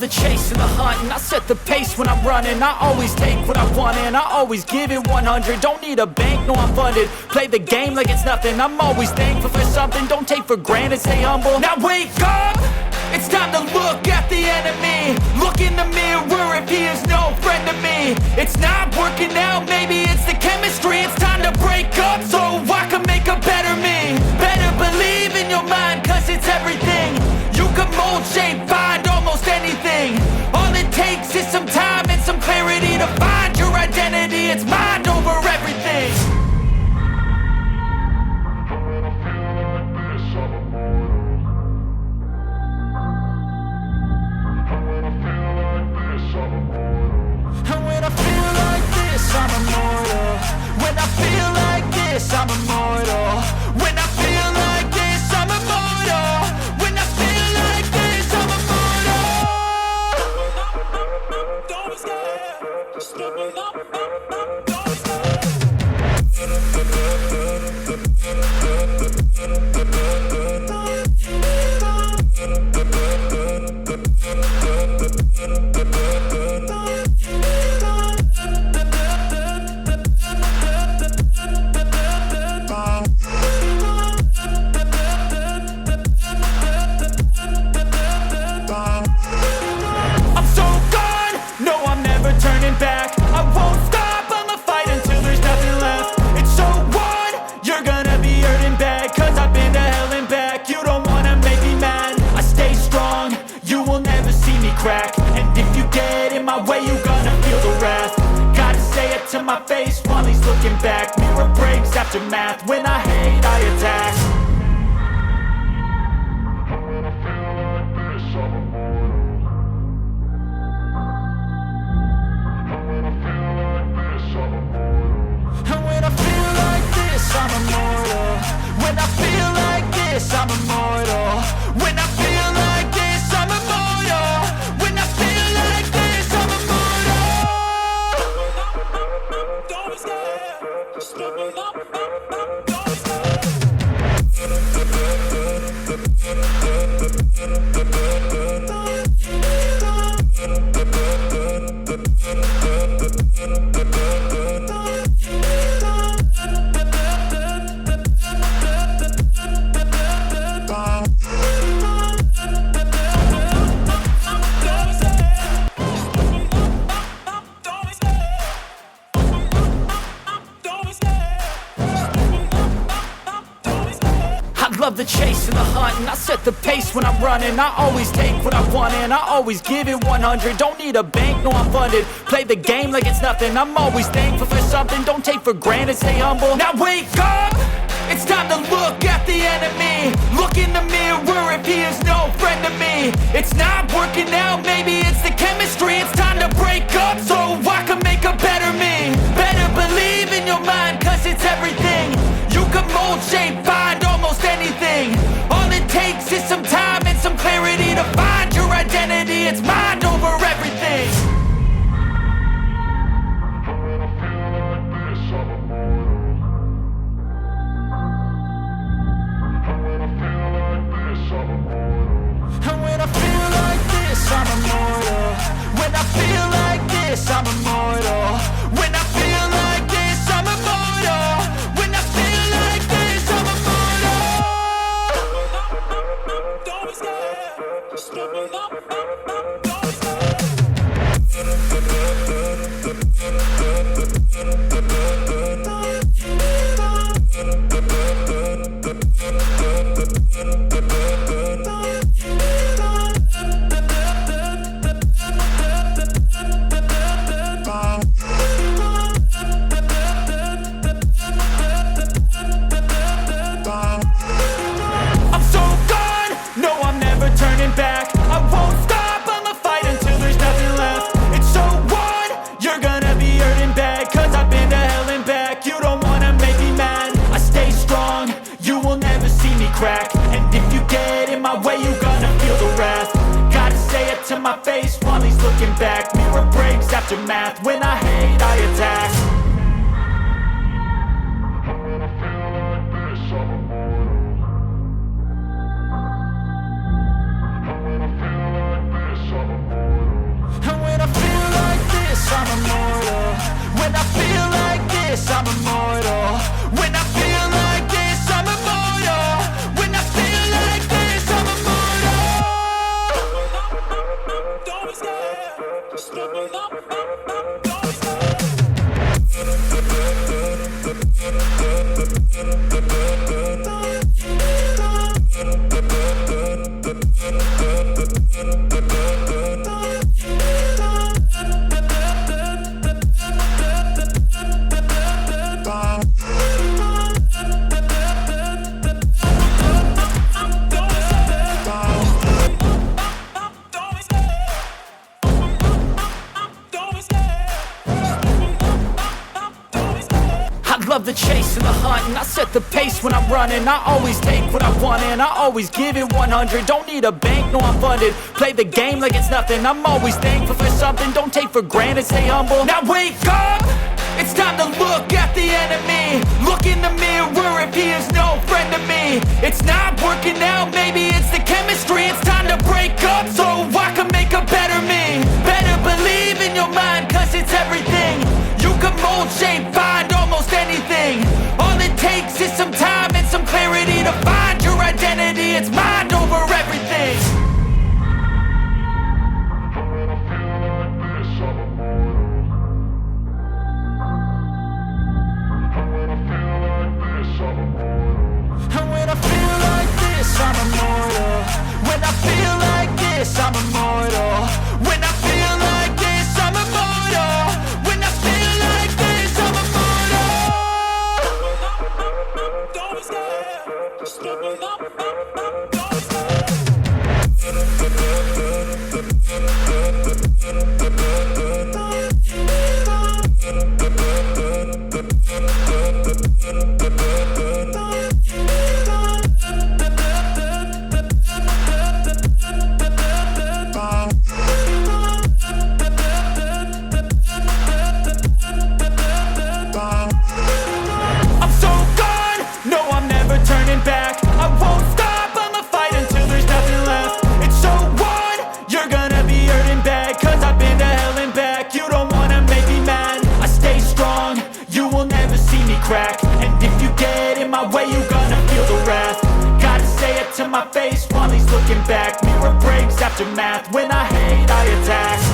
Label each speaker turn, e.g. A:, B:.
A: the chase and the hunt, and I set the pace when I'm running. I always take what I want and I always give it 100. Don't need a bank, no I'm funded. Play the game like it's nothing. I'm always thankful for something. Don't take for granted, stay humble. Now wake up! It's time to look at the enemy. Look in the mirror if he is no friend to me. It's not working out, maybe it's the chemistry. It's time to break up so I can make a better me. Better believe in your mind, cause it's everything. You can mold, shape, find almost anything. All it takes is some time and some clarity to find your identity. It's mind over everything. I'm immortal. When I feel like this, I'm immortal. When I feel like this, I'm immortal. When I feel like this, I'm immortal. Don't be scared. Just give me up. Don't be scared. Back. I won't stop, I'ma fight until there's nothing left. It's so on, you're gonna be hurting bad, cause I've been to hell and back. You don't wanna make me mad, I stay strong, you will never see me crack. And if you get in my way, you're gonna feel the wrath. Gotta say it to my face while he's looking back. Mirror breaks after math, when I hate I attack. I'm immortal. When I feel like this, I'm immortal. When I feel like this, I'm immortal. When I feel like this, I'm immortal. Don't be scared. Just give me up. Don't be scared. Love the chase and the hunt, and I set the pace when I'm running. I always take what I want and I always give it 100. Don't need a bank, no I'm funded. Play the game like it's nothing. I'm always thankful for something. Don't take for granted, stay humble. Now wake up! It's time to look at the enemy. Look in the mirror if he is no friend to me. It's not working out, maybe it's the chemistry. It's time to break up so I can make a better me. Better believe in your mind, cause it's everything. You can mold, shape, find almost anything. All it takes is some time and some clarity to find your identity. It's mind over everything. And when I feel like this, I'm immortal. When I feel like this, I'm immortal. When I feel like this, I'm immortal. When I feel like this, I'm immortal. Don't be scared. Just give me up. Don't be scared. Back. I won't stop, I'ma fight until there's nothing left. It's so on, you're gonna be hurting bad, cause I've been to hell and back. You don't wanna make me mad, I stay strong, you will never see me crack. And if you get in my way, you're gonna feel the wrath. Gotta say it to my face while he's looking back. Mirror breaks after math, when I hate I attack. I'm immortal. this, I'm immortal. When I feel like this, I'm immortal. When I feel like this, I'm immortal. Don't be scared. Just level up, don't be scared. Love the chase and the hunt, and I set the pace when I'm running. I always take what I want and I always give it 100. Don't need a bank, no I'm funded. Play the game like it's nothing. I'm always thankful for something. Don't take for granted, stay humble. Now wake up! It's time to look at the enemy. Look in the mirror if he is no friend to me. It's not working out, maybe it's the chemistry. It's time to break up so I can make a better me. Better believe in your mind, cause it's everything. You can mold, shape, find almost anything. All it takes is some time and some clarity to find your identity. It's mind over everything. And when I feel like this, I'm immortal. When I feel like this, I'm immortal. When I feel like this, I'm immortal. When I feel like this, I'm immortal. Don't be scared. Just level up. Don't be scared. Back. I won't stop, I'ma fight until there's nothing left. It's so what? You're gonna be hurting bad, cause I've been to hell and back. You don't wanna make me mad. I stay strong, you will never see me crack. And if you get in my way, you're gonna feel the wrath. Gotta say it to my face while he's looking back. Mirror breaks after math, when I hate I attack.